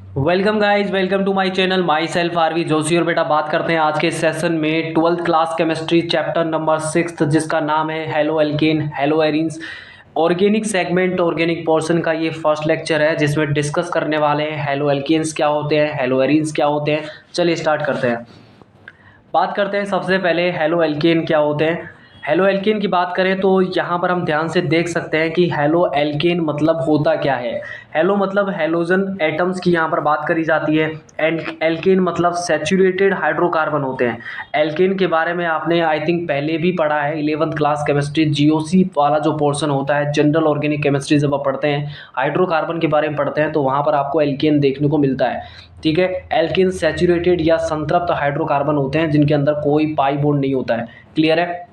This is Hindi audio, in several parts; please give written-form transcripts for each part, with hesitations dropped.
Welcome guys, welcome to my channel. Myself Aarvi Joshi. और बेटा बात करते हैं आज के सेशन में 12th class chemistry chapter number 6 जिसका नाम है halo alkane hello arenes. Organic segment organic portion का ये फर्स्ट लेक्चर है जिसमें डिस्कस करने वाले हैं हेलो एल्केन्स क्या होते हैं, हेलो एरिन्स क्या होते हैं। चलिए स्टार्ट करते हैं। बात करते हैं सबसे पहले हेलो एल्केन क्या होते हैं। हेलो एल्केन की बात करें तो यहाँ पर हम ध्यान से देख सकते हैं कि हेलो एल्केन मतलब होता क्या है। हेलो मतलब हेलोजन एटम्स की यहाँ पर बात करी जाती है। एंड एल्केन मतलब सैचुरेटेड हाइड्रोकार्बन होते हैं। एल्केन के बारे में आपने आई थिंक पहले भी पढ़ा है 11th क्लास केमिस्ट्री जीओसी वाला जो पोर्शन होता है, जनरल ऑर्गेनिक केमिस्ट्री, जब आप पढ़ते हैं हाइड्रोकार्बन के बारे में पढ़ते हैं तो वहाँ पर आपको एल्केन देखने को मिलता है। ठीक है, एल्केन सैचुरेटेड या संतृप्त हाइड्रोकार्बन होते हैं जिनके अंदर कोई पाई बॉन्ड नहीं होता है। क्लियर है।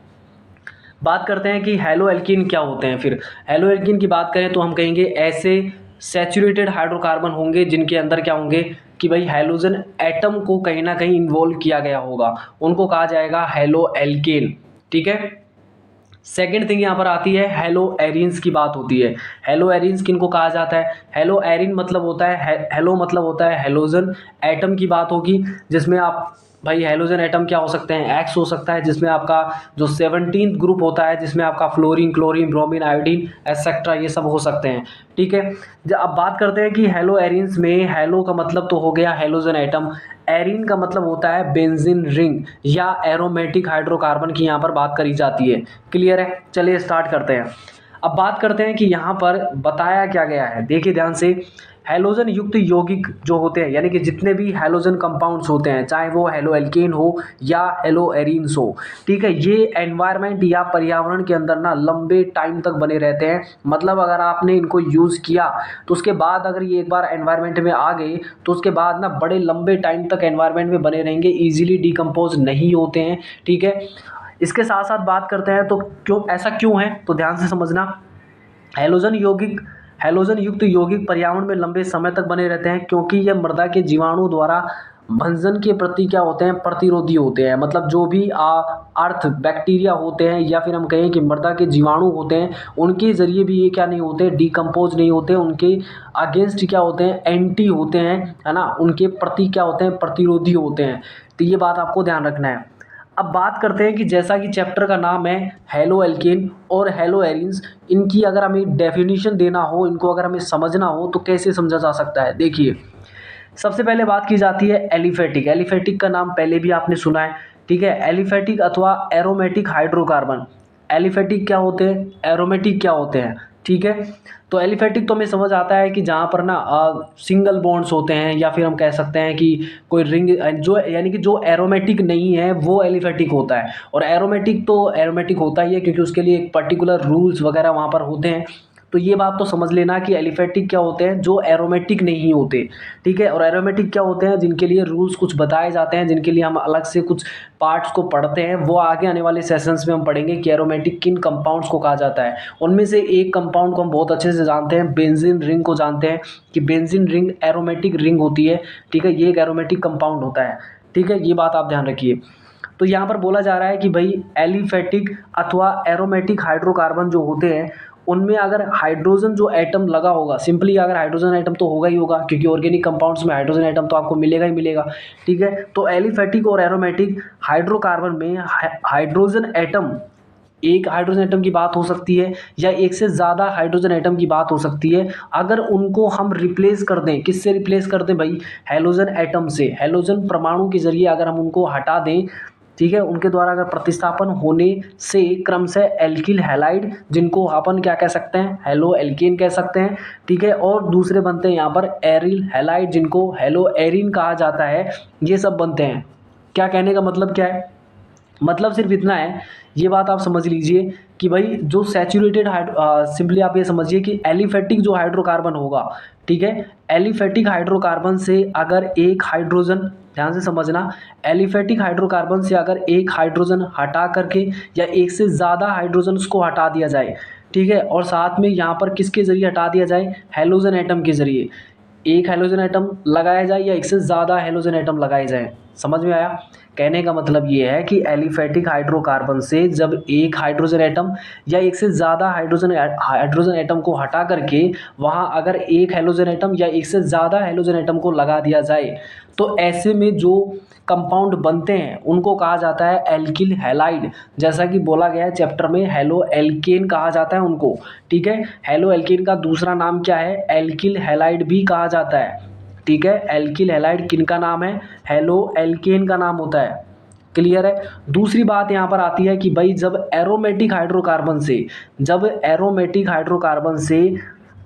बात करते हैं कि हेलो एल्कीन क्या होते हैं। फिर हेलो एल्कीन की बात करें तो हम कहेंगे ऐसे सैचुरेटेड हाइड्रोकार्बन होंगे जिनके अंदर क्या होंगे कि भाई हाइड्रोजन एटम को कहीं ना कहीं इन्वॉल्व किया गया होगा, उनको कहा जाएगा हेलो एल्केन। ठीक है। सेकेंड थिंग यहाँ पर आती है हेलो एरिन्स की बात होती है। हेलो एरिन्स किनको कहा जाता है। हेलो एरिन मतलब होता है हेलो मतलब होता है हेलोजन एटम की बात होगी जिसमें आप भाई हेलोजन एटम क्या हो सकते हैं, एक्स हो सकता है जिसमें आपका जो 17th ग्रुप होता है जिसमें आपका fluorine chlorine bromine iodine etcetera ये सब हो सकते हैं। ठीक है। जब अब बात करते हैं कि हेलो एरिन्स में हेलो का मतलब तो हो गया हेलोजन एटम, एरिन का मतलब होता है बेंजीन रिंग या एरोमेटिक हाइड्रोकार्बन की यहाँ पर बात करी जाती है। क्लियर है। चलिए स्टार्ट करते हैं। अब बात करते हैं कि यहाँ पर बताया क्या गया है, देखिए ध्यान से। हैलोजन युक्त यौगिक जो होते हैं यानी कि जितने भी हैलोजन कंपाउंड्स होते हैं, चाहे वो हेलो एल्केन हो या हेलो एरिन्स हो, ठीक है, ये एनवायरनमेंट या पर्यावरण के अंदर ना लंबे टाइम तक बने रहते हैं। मतलब अगर आपने इनको यूज़ किया तो उसके बाद अगर ये एक बार एनवायरनमेंट में आ गए तो उसके बाद ना बड़े लंबे टाइम तक एनवायरनमेंट में बने रहेंगे, ईजिली डिकम्पोज नहीं होते हैं। ठीक है। इसके साथ साथ बात करते हैं तो क्यों ऐसा क्यों है, तो ध्यान से समझना। हैलोजन यौगिक हैलोजन युक्त यौगिक पर्यावरण में लंबे समय तक बने रहते हैं क्योंकि यह मृदा के जीवाणु द्वारा भंजन के प्रति क्या होते हैं, प्रतिरोधी होते हैं। मतलब जो भी अर्थ बैक्टीरिया होते हैं या फिर हम कहें कि मृदा के जीवाणु होते हैं, उनके जरिए भी ये क्या नहीं होते, डिकम्पोज नहीं होते, उनके अगेंस्ट क्या होते हैं, एंटी होते हैं, है ना, उनके प्रति क्या होते हैं, प्रतिरोधी होते हैं। तो ये बात आपको ध्यान रखना है। अब बात करते हैं कि जैसा कि चैप्टर का नाम है हेलो एल्केन और हेलो एरिन्स, इनकी अगर हमें डेफिनेशन देना हो, इनको अगर हमें समझना हो तो कैसे समझा जा सकता है। देखिए, सबसे पहले बात की जाती है एलिफेटिक। एलिफेटिक का नाम पहले भी आपने सुना है। ठीक है। एलिफेटिक अथवा एरोमेटिक हाइड्रोकार्बन। एलिफेटिक क्या होते हैं, एरोमेटिक क्या होते हैं। ठीक है। तो एलिफेटिक तो हमें समझ आता है कि जहाँ पर ना सिंगल बॉन्ड्स होते हैं या फिर हम कह सकते हैं कि कोई रिंग जो यानी कि जो एरोमेटिक नहीं है वो एलिफेटिक होता है। और एरोमेटिक तो एरोमेटिक होता ही है क्योंकि उसके लिए एक पर्टिकुलर रूल्स वगैरह वहाँ पर होते हैं। तो ये बात तो समझ लेना कि एलिफेटिक क्या होते हैं, जो एरोमेटिक नहीं होते। ठीक है। और एरोमेटिक क्या होते हैं, जिनके लिए रूल्स कुछ बताए जाते हैं, जिनके लिए हम अलग से कुछ पार्ट्स को पढ़ते हैं। वो आगे आने वाले सेशंस में हम पढ़ेंगे कि एरोमेटिक किन कंपाउंड्स को कहा जाता है। उनमें से एक कंपाउंड को हम बहुत अच्छे से जानते हैं, बेंजीन रिंग को जानते हैं कि बेंजीन रिंग एरोमेटिक रिंग होती है। ठीक है। ये एक एरोमेटिक कंपाउंड होता है। ठीक है, ये बात आप ध्यान रखिए। तो यहाँ पर बोला जा रहा है कि भाई एलिफेटिक अथवा एरोमेटिक हाइड्रोकार्बन जो होते हैं उनमें अगर हाइड्रोजन जो एटम लगा होगा, सिंपली अगर हाइड्रोजन एटम तो होगा ही होगा क्योंकि ऑर्गेनिक कंपाउंड्स में हाइड्रोजन एटम तो आपको मिलेगा ही मिलेगा। ठीक है। तो एलिफेटिक और एरोमेटिक हाइड्रोकार्बन में हाइड्रोजन एटम, एक हाइड्रोजन एटम की बात हो सकती है या एक से ज़्यादा हाइड्रोजन एटम की बात हो सकती है। अगर उनको हम रिप्लेस कर दें, किससे रिप्लेस कर दें भाई, हेलोजन एटम से, हेलोजन परमाणु के जरिए अगर हम उनको हटा दें, ठीक है, उनके द्वारा अगर प्रतिस्थापन होने से क्रमशः एल्किल हैलाइड, जिनको अपन क्या कह सकते हैं, हेलो एल्केन कह सकते हैं। ठीक है। और दूसरे बनते हैं यहाँ पर एरिल हैलाइड, जिनको हेलो एरिन कहा जाता है। ये सब बनते हैं। क्या कहने का मतलब क्या है, मतलब सिर्फ इतना है, ये बात आप समझ लीजिए कि भाई जो सैचुरेटेड सिंपली आप ये समझिए कि एलिफेटिक जो हाइड्रोकार्बन होगा, ठीक है, एलिफेटिक हाइड्रोकार्बन से अगर एक हाइड्रोजन, ध्यान से समझना, एलिफेटिक हाइड्रोकार्बन से अगर एक हाइड्रोजन हटा करके या एक से ज़्यादा हाइड्रोजन को हटा दिया जाए, ठीक है, और साथ में यहाँ पर किसके ज़रिए हटा दिया जाए, हेलोजन एटम के ज़रिए, एक हेलोजन एटम लगाया जाए या एक से ज़्यादा हेलोजन एटम लगाए जाए, समझ में आया? कहने का मतलब ये है कि एलिफेटिक हाइड्रोकार्बन से जब एक हाइड्रोजन एटम या एक से ज़्यादा हाइड्रोजन एटम को हटा करके वहाँ अगर एक हेलोजन एटम या एक से ज़्यादा हेलोजन एटम को लगा दिया जाए तो ऐसे में जो कंपाउंड बनते हैं उनको कहा जाता है एल्किल हैलाइड। जैसा कि बोला गया है चैप्टर में, हेलो एल्केन कहा जाता है उनको। ठीक है, हेलो एल्केन का दूसरा नाम क्या है? एल्किल हैलाइड भी कहा जाता है। ठीक है, एल्किल हैलाइड किनका नाम है? हेलो एल्केन का नाम होता है। क्लियर है? दूसरी बात यहाँ पर आती है कि भाई जब एरोमेटिक हाइड्रोकार्बन से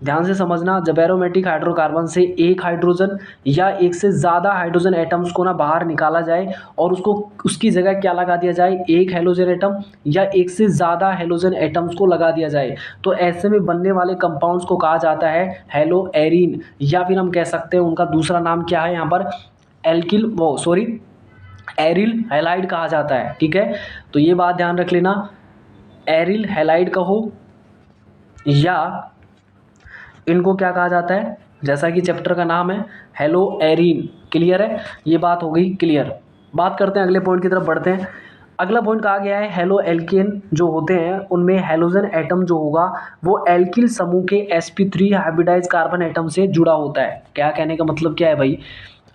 ध्यान से समझना, जब एरोमेटिक हाइड्रोकार्बन से एक हाइड्रोजन या एक से ज़्यादा हाइड्रोजन एटम्स को ना बाहर निकाला जाए और उसको उसकी जगह क्या लगा दिया जाए? एक हेलोजन एटम या एक से ज़्यादा हेलोजन एटम्स को लगा दिया जाए, तो ऐसे में बनने वाले कंपाउंड्स को कहा जाता है हेलो एरीन, या फिर हम कह सकते हैं उनका दूसरा नाम क्या है यहाँ पर? एरिल हैलाइड कहा जाता है। ठीक है, तो ये बात ध्यान रख लेना, एरिल हैलाइड कहो या इनको क्या कहा जाता है, जैसा कि चैप्टर का नाम है हेलो एरीन। क्लियर है? ये बात हो गई क्लियर। बात करते हैं अगले पॉइंट की तरफ बढ़ते हैं। अगला पॉइंट कहा गया है हेलो एल्केन जो होते हैं उनमें हेलोजन एटम जो होगा वो एल्किल समूह के sp3 हाइब्रिडाइज कार्बन एटम से जुड़ा होता है। क्या कहने का मतलब क्या है भाई?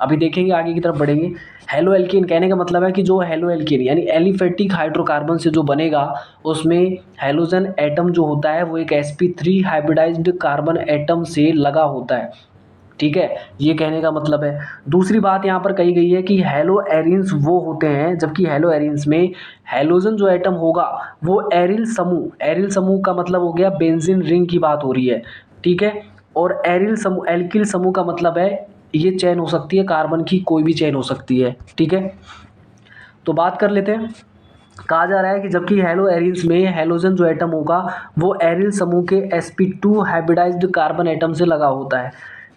अभी देखेंगे, आगे की तरफ बढ़ेंगे। हेलो एल्केन कहने का मतलब है कि जो हेलो एल्केन यानी एलिफेटिक हाइड्रोकार्बन से जो बनेगा उसमें हेलोजन एटम जो होता है वो एक sp3 हाइब्रिडाइज्ड कार्बन एटम से लगा होता है। ठीक है, ये कहने का मतलब है। दूसरी बात यहाँ पर कही गई है कि हेलो एरिन्स वो होते हैं, जबकि हेलो एरिन्स में हेलोजन जो एटम होगा वो एरिल समूह का मतलब हो गया बेंजीन रिंग की बात हो रही है। ठीक है, और एल्किल समूह का मतलब है ये चेन हो सकती है, कार्बन की कोई भी चेन हो सकती है। ठीक है, तो बात कर लेते हैं। कहा जा रहा है कि जबकि हेलो एरिन्स में हेलोजन जो एटम होगा वो एरिल समूह के sp2 हाइब्रिडाइज्ड कार्बन एटम से लगा होता है।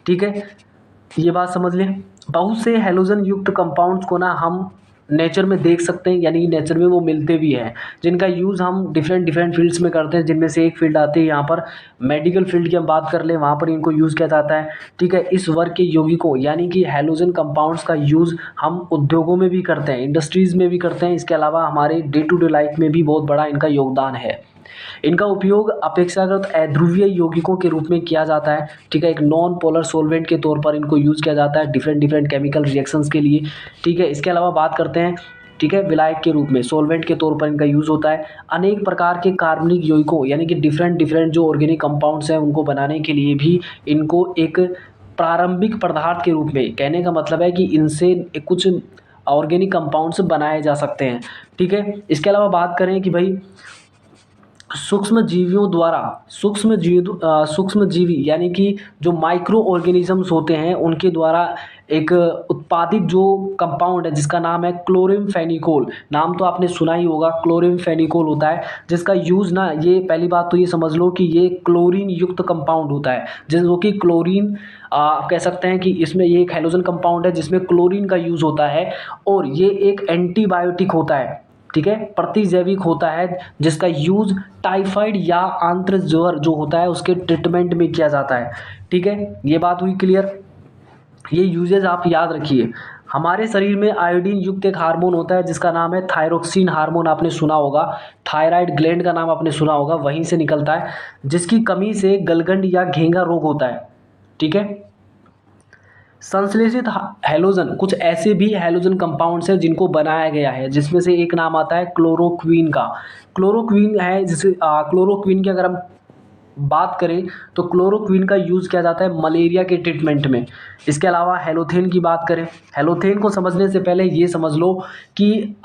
ठीक है, ये बात समझ लें। बहुत से हेलोजन युक्त कंपाउंड्स को ना हम नेचर में देख सकते हैं, यानी नेचर में वो मिलते भी हैं, जिनका यूज़ हम डिफरेंट फील्ड्स में करते हैं, जिनमें से एक फील्ड आती है यहाँ पर मेडिकल फील्ड की हम बात कर लें, वहाँ पर इनको यूज़ किया जाता है। ठीक है, इस वर्ग के यौगिकों यानी कि हेलोजन कंपाउंड्स का यूज़ हम उद्योगों में भी करते हैं, इंडस्ट्रीज़ में भी करते हैं। इसके अलावा हमारे डे टू डे लाइफ में भी बहुत बड़ा इनका योगदान है। इनका उपयोग अपेक्षाकृत अध्रुवीय यौगिकों के रूप में किया जाता है। ठीक है, एक नॉन पोलर सोलवेंट के तौर पर इनको यूज़ किया जाता है डिफरेंट केमिकल रिएक्शंस के लिए। ठीक है, इसके अलावा बात करते हैं, ठीक है, विलायक के रूप में सोलवेंट के तौर पर इनका यूज़ होता है। अनेक प्रकार के कार्बनिक यौगिकों यानी कि डिफरेंट जो ऑर्गेनिक कंपाउंड्स हैं उनको बनाने के लिए भी इनको एक प्रारंभिक पदार्थ के रूप में, कहने का मतलब है कि इनसे कुछ ऑर्गेनिक कंपाउंड्स बनाए जा सकते हैं। ठीक है, इसके अलावा बात करें कि भाई सूक्ष्म जीवी यानी कि जो माइक्रो ऑर्गेनिजम्स होते हैं उनके द्वारा एक उत्पादित जो कंपाउंड है जिसका नाम है क्लोरिमफेनिकोल। नाम तो आपने सुना ही होगा, क्लोरिमफेनिकोल होता है, जिसका यूज़ ना, ये पहली बात तो ये समझ लो कि ये क्लोरीन युक्त कंपाउंड होता है, जो कि क्लोरीन कह सकते हैं कि इसमें ये एक हेलोजन कंपाउंड है जिसमें क्लोरीन का यूज़ होता है, और ये एक एंटीबायोटिक होता है। ठीक है, प्रतिजैविक होता है जिसका यूज़ टाइफाइड या आंत्र ज्वर जो होता है उसके ट्रीटमेंट में किया जाता है। ठीक है, ये बात हुई क्लियर। ये यूजेज आप याद रखिए। हमारे शरीर में आयोडीन युक्त एक हार्मोन होता है जिसका नाम है थायरोक्सिन हार्मोन, आपने सुना होगा। थायराइड ग्लैंड का नाम आपने सुना होगा, वहीं से निकलता है, जिसकी कमी से गलगंड या घेंगा रोग होता है। ठीक है, संश्लेषित हेलोजन, कुछ ऐसे भी हेलोजन कंपाउंड्स हैं जिनको बनाया गया है, जिसमें से एक नाम आता है क्लोरोक्वीन का। क्लोरोक्वीन है जिसे क्लोरोक्वीन की अगर हम बात करें तो क्लोरोक्वीन का यूज़ किया जाता है मलेरिया के ट्रीटमेंट में। इसके अलावा हेलोथेन की बात करें, हेलोथेन को समझने से पहले ये समझ लो कि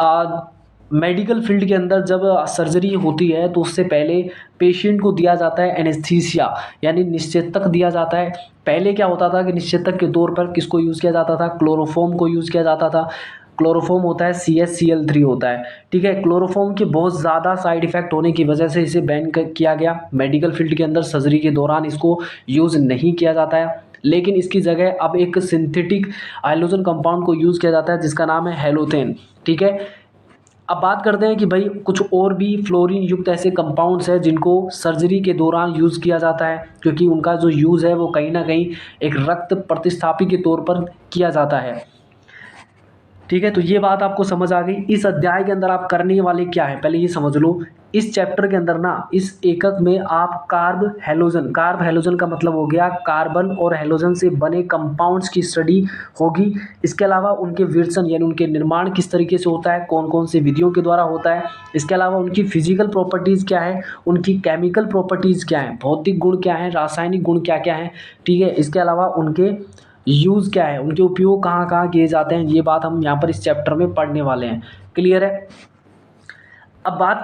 मेडिकल फील्ड के अंदर जब सर्जरी होती है तो उससे पहले पेशेंट को दिया जाता है एनेस्थीसिया यानी निश्चेतक दिया जाता है। पहले क्या होता था कि निश्चेतक के तौर पर किसको यूज़ किया जाता था? क्लोरोफॉर्म को यूज़ किया जाता था। क्लोरोफॉर्म होता है CH Cl3 होता है। ठीक है, क्लोरोफॉर्म के बहुत ज़्यादा साइड इफ़ेक्ट होने की वजह से इसे बैन किया गया। मेडिकल फील्ड के अंदर सर्जरी के दौरान इसको यूज़ नहीं किया जाता है, लेकिन इसकी जगह अब एक सिंथेटिक हाइड्रोजन कंपाउंड को यूज़ किया जाता है जिसका नाम है हेलोथेन। ठीक है, अब बात करते हैं कि भाई कुछ और भी फ्लोरीन युक्त ऐसे कंपाउंड्स हैं जिनको सर्जरी के दौरान यूज़ किया जाता है, क्योंकि उनका जो यूज़ है वो कहीं ना कहीं एक रक्त प्रतिस्थापी के तौर पर किया जाता है। ठीक है, तो ये बात आपको समझ आ गई। इस अध्याय के अंदर आप करने वाले क्या है पहले ये समझ लो। इस चैप्टर के अंदर ना, इस एकक में आप कार्ब हैलोजन का मतलब हो गया कार्बन और हैलोजन से बने कंपाउंड्स की स्टडी होगी। इसके अलावा उनके विरसन यानी उनके निर्माण किस तरीके से होता है, कौन कौन से विधियों के द्वारा होता है, इसके अलावा उनकी फिजिकल प्रॉपर्टीज़ क्या है, उनकी केमिकल प्रॉपर्टीज़ क्या है, भौतिक गुण क्या है, रासायनिक गुण क्या क्या है, ठीक है। इसके अलावा उनके यूज़ क्या है, उनके उपयोग कहाँ कहाँ किए जाते हैं, ये बात हम यहाँ पर इस चैप्टर में पढ़ने वाले हैं। क्लियर है। अब बात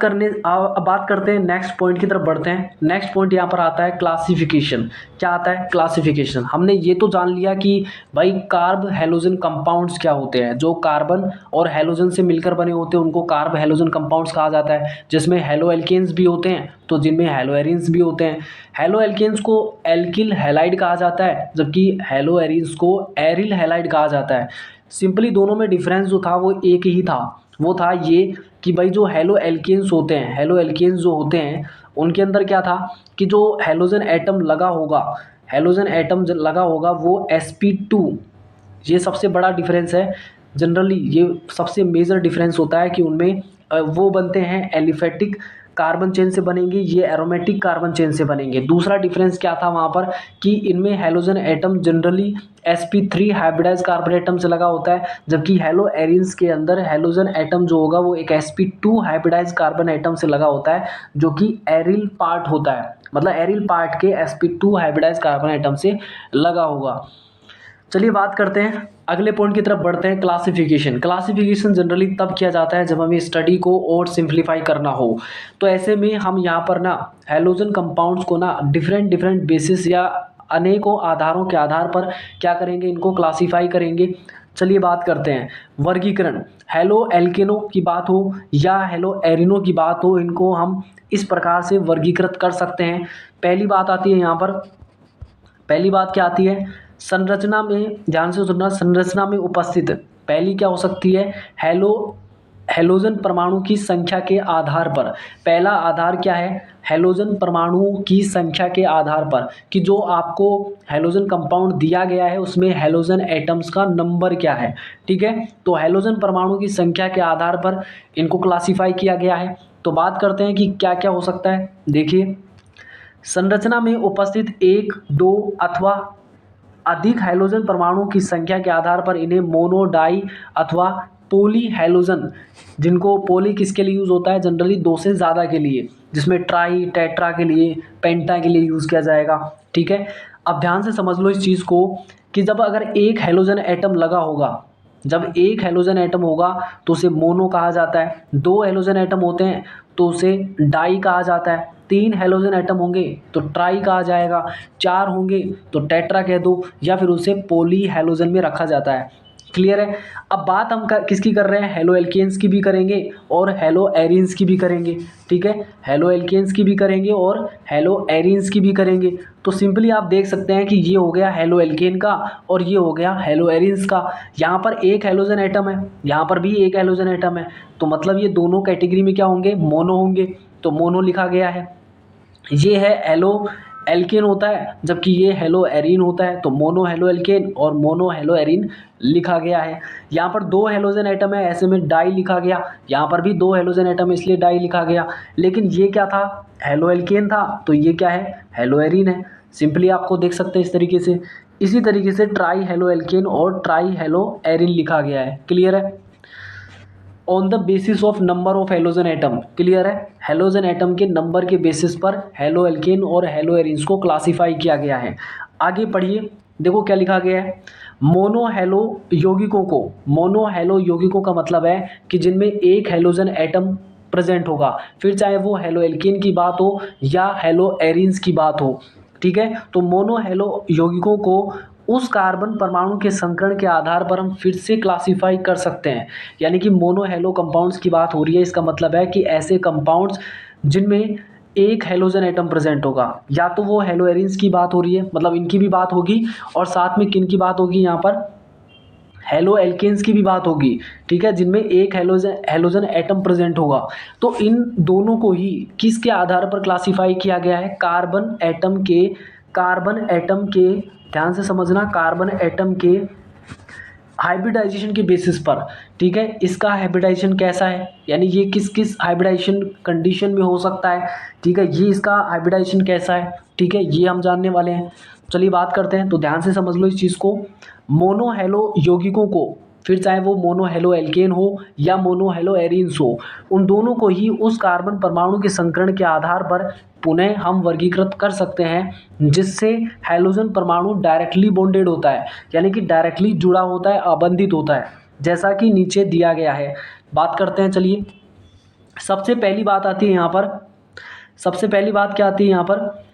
करते हैं नेक्स्ट पॉइंट की तरफ बढ़ते हैं। नेक्स्ट पॉइंट यहाँ पर आता है क्लासिफिकेशन। क्या आता है? क्लासिफिकेशन। हमने ये तो जान लिया कि भाई कार्ब हैलोजन कंपाउंड्स क्या होते हैं। जो कार्बन और हैलोजन से मिलकर बने होते हैं उनको कार्ब हैलोजन कंपाउंड्स कहा जाता है, जिसमें हैलो एल्केन्स भी होते हैं तो जिनमें हैलो एरिन्स भी होते हैं। हैलो एल्केन्स को एल्किल हैलाइड कहा जाता है, जबकि हैलो एरिन्स को एरिल हैलाइड कहा जाता है। सिंपली दोनों में डिफरेंस जो था वो एक ही था, वो था ये कि भाई जो हैलो एल्केन्स जो होते हैं उनके अंदर क्या था कि जो हैलोजन एटम लगा होगा वो sp2, ये सबसे बड़ा डिफरेंस है। जनरली ये सबसे मेजर डिफरेंस होता है कि उनमें वो बनते हैं एलिफेटिक कार्बन चेन से बनेंगे, ये एरोमेटिक कार्बन चेन से बनेंगे। दूसरा डिफरेंस क्या था वहाँ पर कि इनमें halogen atom generally sp3 hybridise carbon atom से लगा होता है, जबकि हैलो एरिन्स के अंदर हैलोजन एटम जो होगा वो एक sp2 हाइब्रिडाइज कार्बन एटम से लगा होता है, जो कि एरिल पार्ट होता है, मतलब एरिल पार्ट के sp2 हाइब्रिडाइज कार्बन एटम से लगा होगा। चलिए बात करते हैं, अगले पॉइंट की तरफ बढ़ते हैं। क्लासिफिकेशन जनरली तब किया जाता है जब हमें स्टडी को और सिंप्लीफाई करना हो। तो ऐसे में हम यहाँ पर ना हैलोजन कंपाउंड्स को ना डिफरेंट बेसिस या अनेकों आधारों के आधार पर क्या करेंगे, इनको क्लासीफाई करेंगे। चलिए बात करते हैं वर्गीकरण। हैलो एल्केनो की बात हो या हैलो एरिनो की बात हो, इनको हम इस प्रकार से वर्गीकृत कर सकते हैं। पहली बात आती है यहाँ पर, पहली बात क्या आती है, संरचना में, ध्यान से सुनना, संरचना में उपस्थित पहली क्या हो सकती है, हैलोजन परमाणु की संख्या के आधार पर। पहला आधार क्या है, हैलोजन परमाणुओं की संख्या के आधार पर, कि जो आपको हैलोजन कंपाउंड दिया गया है उसमें हैलोजन एटम्स का नंबर क्या है। ठीक है, तो हैलोजन परमाणु की संख्या के आधार पर इनको क्लासीफाई किया गया है। तो बात करते हैं कि क्या क्या हो सकता है। देखिए, संरचना में उपस्थित एक, दो अथवा अधिक हैलोजन परमाणुओं की संख्या के आधार पर इन्हें मोनो, डाई अथवा पोली हैलोजन, जिनको पोली किसके लिए यूज़ होता है, जनरली दो से ज़्यादा के लिए, जिसमें ट्राई, टेट्रा के लिए, पेंटा के लिए यूज़ किया जाएगा। ठीक है, अब ध्यान से समझ लो इस चीज़ को कि जब अगर एक हैलोजन एटम लगा होगा, जब एक हैलोजन एटम होगा तो उसे मोनो कहा जाता है, दो हैलोजन एटम होते हैं तो उसे डाई कहा जाता है, तीन हैलोजन एटम होंगे तो ट्राई कहा जाएगा, चार होंगे तो टेट्रा कह दो, या फिर उसे पोली हैलोजन में रखा जाता है। क्लियर है। अब बात हम किसकी कर रहे हैं, हेलो एल्केन्स की भी करेंगे और हेलो एरिन्स की भी करेंगे। ठीक है, हेलो एल्केन्स की भी करेंगे और हेलो एरिन्स की भी करेंगे। तो सिंपली आप देख सकते हैं कि ये हो गया हेलो एल्केन का और ये हो गया हेलो एरिन्स का। यहाँ पर एक हेलोजन एटम है, यहाँ पर भी एक हेलोजन एटम है, तो मतलब ये दोनों कैटेगरी में क्या होंगे, मोनो होंगे, तो मोनो लिखा गया है। ये है हेलो एल्केन होता है, जबकि ये हेलो एरिन होता है, तो मोनो हेलो एल्केन और मोनो हेलो एरिन लिखा गया है। यहाँ पर दो हेलोजन एटम है, ऐसे में डाई लिखा गया, यहाँ पर भी दो हेलोजन एटम है इसलिए डाई लिखा गया। लेकिन ये क्या था, हेलो एल्केन था, तो ये क्या है, हेलो एरिन है। सिंपली आपको देख सकते हैं इस तरीके से। इसी तरीके से ट्राई हेलो एल्केन और ट्राई हेलो एरिन लिखा गया है। क्लियर है। On the basis of number of halogen atom, clear है, हेलोजन एटम के नंबर के बेसिस पर हेलो एल्केन और हेलो एरिन्स को क्लासीफाई किया गया है। आगे पढ़िए, देखो क्या लिखा गया है। मोनो हेलो यौगिकों का मतलब है कि जिनमें एक हेलोजन एटम प्रेजेंट होगा, फिर चाहे वो हेलो एल्केन की बात हो या हेलो एरिन्स की बात हो। ठीक है, तो मोनो हेलो यौगिकों को उस कार्बन परमाणु के संकरण के आधार पर हम फिर से क्लासीफाई कर सकते हैं। यानी कि मोनो हेलो कंपाउंड्स की बात हो रही है, इसका मतलब है कि ऐसे कंपाउंड्स जिनमें एक हेलोजन एटम प्रेजेंट होगा, या तो वो हेलो एरिन्स की बात हो रही है, मतलब इनकी भी बात होगी, और साथ में किन की बात होगी, यहाँ पर हेलो एल्केन्स की भी बात होगी। ठीक है, जिनमें एक हेलोजन एटम प्रेजेंट होगा। तो इन दोनों को ही किसके आधार पर क्लासीफाई किया गया है, कार्बन एटम के, ध्यान से समझना, कार्बन एटम के हाइब्रिडाइजेशन के बेसिस पर, ठीक है, इसका हाइब्रिडाइजेशन कैसा है, यानी ये किस किस हाइब्रिडाइजेशन कंडीशन में हो सकता है, ठीक है, ये इसका हाइब्रिडाइजेशन कैसा है, ठीक है, ये हम जानने वाले हैं। चलिए बात करते हैं, तो ध्यान से समझ लो इस चीज़ को। मोनोहेलो यौगिकों को, फिर चाहे वो मोनोहेलो एल्केन हो या मोनोहेलो एरीन्स हो, उन दोनों को ही उस कार्बन परमाणु के संकरण के आधार पर पुनः हम वर्गीकृत कर सकते हैं जिससे हैलोजन परमाणु डायरेक्टली बॉन्डेड होता है, यानी कि डायरेक्टली जुड़ा होता है, आबंधित होता है, जैसा कि नीचे दिया गया है। बात करते हैं, चलिए सबसे पहली बात आती है यहाँ पर, सबसे पहली बात क्या आती है यहाँ पर,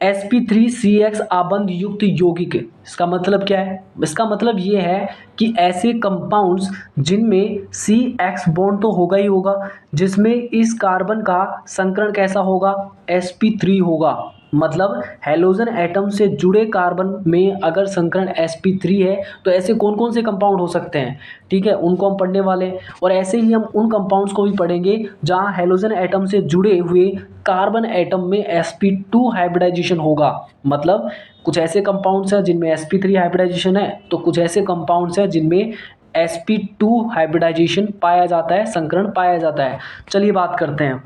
sp3CX आबंध युक्त यौगिक। इसका मतलब क्या है, इसका मतलब ये है कि ऐसे कंपाउंड्स जिनमें CX बॉन्ड तो होगा ही होगा, जिसमें इस कार्बन का संकरण कैसा होगा, sp3 होगा। मतलब हैलोजन एटम से जुड़े कार्बन में अगर संकरण sp3 है तो ऐसे कौन कौन से कंपाउंड हो सकते हैं, ठीक है, उनको हम पढ़ने वाले हैं। और ऐसे ही हम उन कंपाउंड्स को भी पढ़ेंगे जहां हैलोजन एटम से जुड़े हुए कार्बन एटम में sp2 हाइब्रिडाइजेशन होगा। मतलब कुछ ऐसे कंपाउंड्स हैं जिनमें sp3 हाइब्रिडाइजेशन है, तो कुछ ऐसे कंपाउंड्स हैं जिनमें sp2 हाइब्रिडाइजेशन पाया जाता है, संकरण पाया जाता है। चलिए बात करते हैं,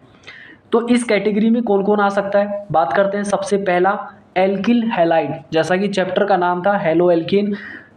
तो इस कैटेगरी में कौन कौन आ सकता है। बात करते हैं, सबसे पहला एल्किल हैलाइड, जैसा कि चैप्टर का नाम था हेलो एल्केन,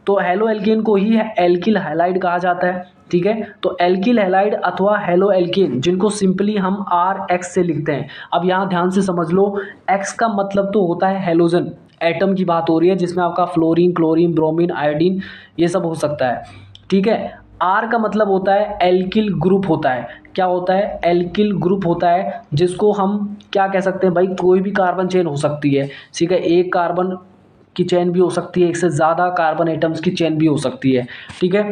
तो हेलो एल्केन को ही एल्किल हैलाइड कहा जाता है, ठीक है। तो एल्किल हैलाइड अथवा हेलो एल्केन, जिनको सिंपली हम RX से लिखते हैं। अब यहाँ ध्यान से समझ लो, X का मतलब तो होता है हैलोजन एटम की बात हो रही है, जिसमें आपका फ्लोरीन, क्लोरीन, ब्रोमीन, आयोडीन ये सब हो सकता है, ठीक है। आर का मतलब होता है एल्किल ग्रुप होता है, क्या होता है, एल्किल ग्रुप होता है, जिसको हम क्या कह सकते हैं भाई, कोई भी कार्बन चेन हो सकती है, ठीक है, एक कार्बन की चेन भी हो सकती है, एक से ज़्यादा कार्बन एटम्स की चेन भी हो सकती है, ठीक है।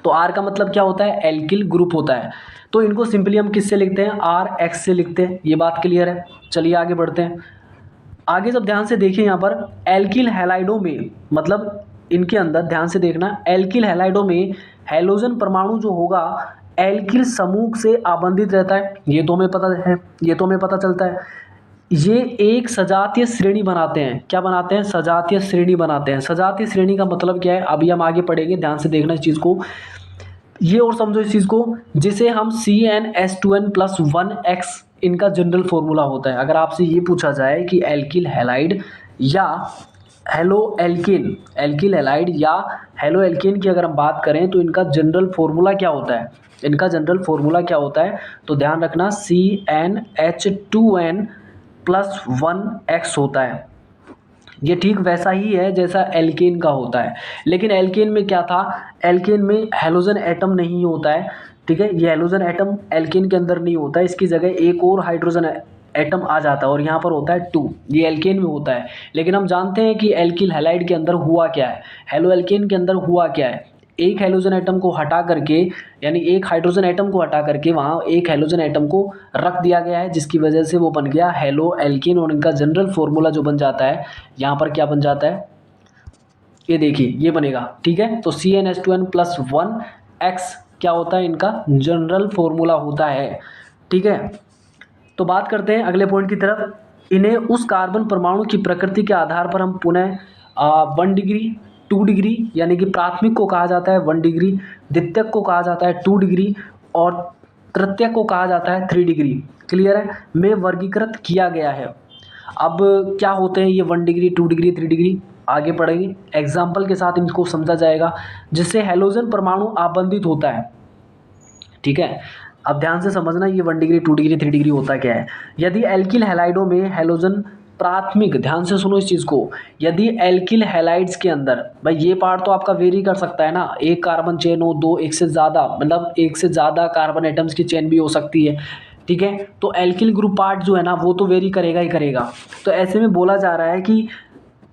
तो आर का मतलब क्या होता है, एल्किल ग्रुप होता है। तो इनको सिंपली हम किससे लिखते हैं, RX से लिखते हैं, ये बात क्लियर है। चलिए आगे बढ़ते हैं। आगे जब ध्यान से देखिए यहाँ पर एल्किल हैलाइडों में, मतलब इनके अंदर ध्यान से देखना, एल्किल हैलाइडों में हैलोजन परमाणु जो होगा एल्किल समूह से आबंधित रहता है, ये तो हमें पता है, ये तो हमें पता चलता है। ये एक सजातीय श्रेणी बनाते हैं, क्या बनाते हैं, सजातीय श्रेणी बनाते हैं। सजातीय श्रेणी का मतलब क्या है, अभी हम आगे पढ़ेंगे, ध्यान से देखना इस चीज़ को, ये और समझो इस चीज़ को, जिसे हम CnS2n+1x इनका जनरल फॉर्मूला होता है। अगर आपसे ये पूछा जाए कि एल्किल हैलाइड या हेलो एल्केन, एल्किल हैलाइड या हेलो एल्केन की अगर हम बात करें तो इनका जनरल फॉर्मूला क्या होता है, इनका जनरल फॉर्मूला क्या होता है, तो ध्यान रखना CnH2n+1x होता है। ये ठीक वैसा ही है जैसा एल्केन का होता है, लेकिन एल्केन में क्या था, एल्केन में हैलोजन एटम नहीं होता है, ठीक है, ये हैलोजन एटम एल्केन के अंदर नहीं होता है, इसकी जगह एक और हाइड्रोजन एटम आ जाता है और यहाँ पर होता है 2, ये एल्केन में होता है। लेकिन हम जानते हैं कि एल्किल हैलाइड के अंदर हुआ क्या है, हेलो एल्केन के अंदर हुआ क्या है, एक हैलोजन एटम को हटा करके, यानी एक हाइड्रोजन एटम को हटा करके वहाँ एक हैलोजन एटम को रख दिया गया है, जिसकी वजह से वो बन गया हेलो एल्केन। और इनका जनरल फॉर्मूला जो बन जाता है यहाँ पर क्या बन जाता है, ये देखिए ये बनेगा, ठीक है। तो CnH2n+1x क्या होता है, इनका जनरल फॉर्मूला होता है, ठीक है। तो बात करते हैं अगले पॉइंट की तरफ। इन्हें उस कार्बन परमाणु की प्रकृति के आधार पर हम पुनः 1 डिग्री, 2 डिग्री, यानी कि प्राथमिक को कहा जाता है 1 डिग्री, द्वितीयक को कहा जाता है 2 डिग्री और तृतीयक को कहा जाता है 3 डिग्री, क्लियर है, में वर्गीकृत किया गया है। अब क्या होते हैं ये 1 डिग्री, 2 डिग्री, 3 डिग्री, आगे पढ़ेंगे, एग्जाम्पल के साथ इनको समझा जाएगा, जिससे हैलोजन परमाणु आबंधित होता है, ठीक है। अब ध्यान से समझना, ये 1 डिग्री, 2 डिग्री, 3 डिग्री होता क्या है। यदि एल्किल हैलाइडों में हैलोजन प्राथमिक, ध्यान से सुनो इस चीज़ को, यदि एल्किल हैलाइड्स के अंदर, भाई ये पार्ट तो आपका वेरी कर सकता है ना, एक कार्बन चेन हो, दो, एक से ज़्यादा, मतलब एक से ज़्यादा कार्बन एटम्स की चेन भी हो सकती है, ठीक है। तो एल्किल ग्रुप पार्ट जो है ना वो तो वेरी करेगा ही करेगा। तो ऐसे में बोला जा रहा है कि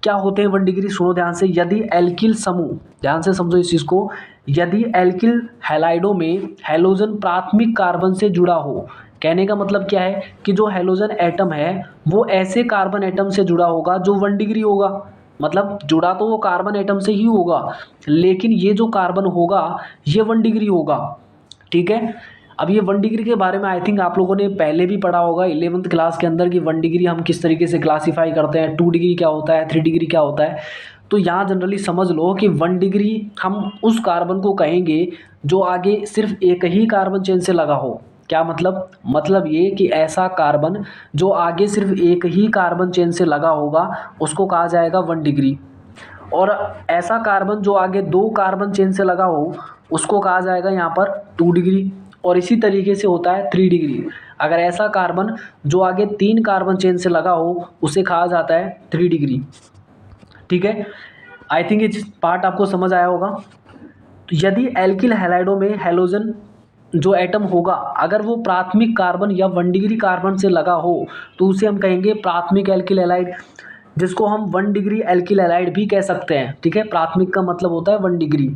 क्या होते हैं 1 डिग्री, सुनो ध्यान से, यदि एल्किल समूह, ध्यान से समझो इस चीज़ को, यदि एल्किल हैलाइडों में हैलोजन प्राथमिक कार्बन से जुड़ा हो, कहने का मतलब क्या है कि जो हैलोजन एटम है वो ऐसे कार्बन एटम से जुड़ा होगा जो 1 डिग्री होगा, मतलब जुड़ा तो वो कार्बन एटम से ही होगा, लेकिन ये जो कार्बन होगा ये 1 डिग्री होगा, ठीक है। अब ये 1 डिग्री के बारे में आई थिंक आप लोगों ने पहले भी पढ़ा होगा 11th क्लास के अंदर कि 1 डिग्री हम किस तरीके से क्लासीफाई करते हैं, 2 डिग्री क्या होता है, 3 डिग्री क्या होता है। तो यहाँ जनरली समझ लो कि 1 डिग्री हम उस कार्बन को कहेंगे जो आगे सिर्फ एक ही कार्बन चेन से लगा हो। क्या मतलब ये कि ऐसा कार्बन जो आगे सिर्फ एक ही कार्बन चेन से लगा होगा उसको कहा जाएगा 1 डिग्री, और ऐसा कार्बन जो आगे 2 कार्बन चेन से लगा हो उसको कहा जाएगा यहाँ पर 2 डिग्री। और इसी तरीके से होता है 3 डिग्री। अगर ऐसा कार्बन जो आगे 3 कार्बन चेन से लगा हो उसे कहा जाता है 3 डिग्री। ठीक है, आई थिंक इस पार्ट आपको समझ आया होगा। तो यदि एल्किल हैलाइडों में हैलोजन जो एटम होगा अगर वो प्राथमिक कार्बन या 1 डिग्री कार्बन से लगा हो तो उसे हम कहेंगे प्राथमिक एल्किल हैलाइड, जिसको हम 1 डिग्री एल्किल हैलाइड भी कह सकते हैं। ठीक है, प्राथमिक का मतलब होता है 1 डिग्री।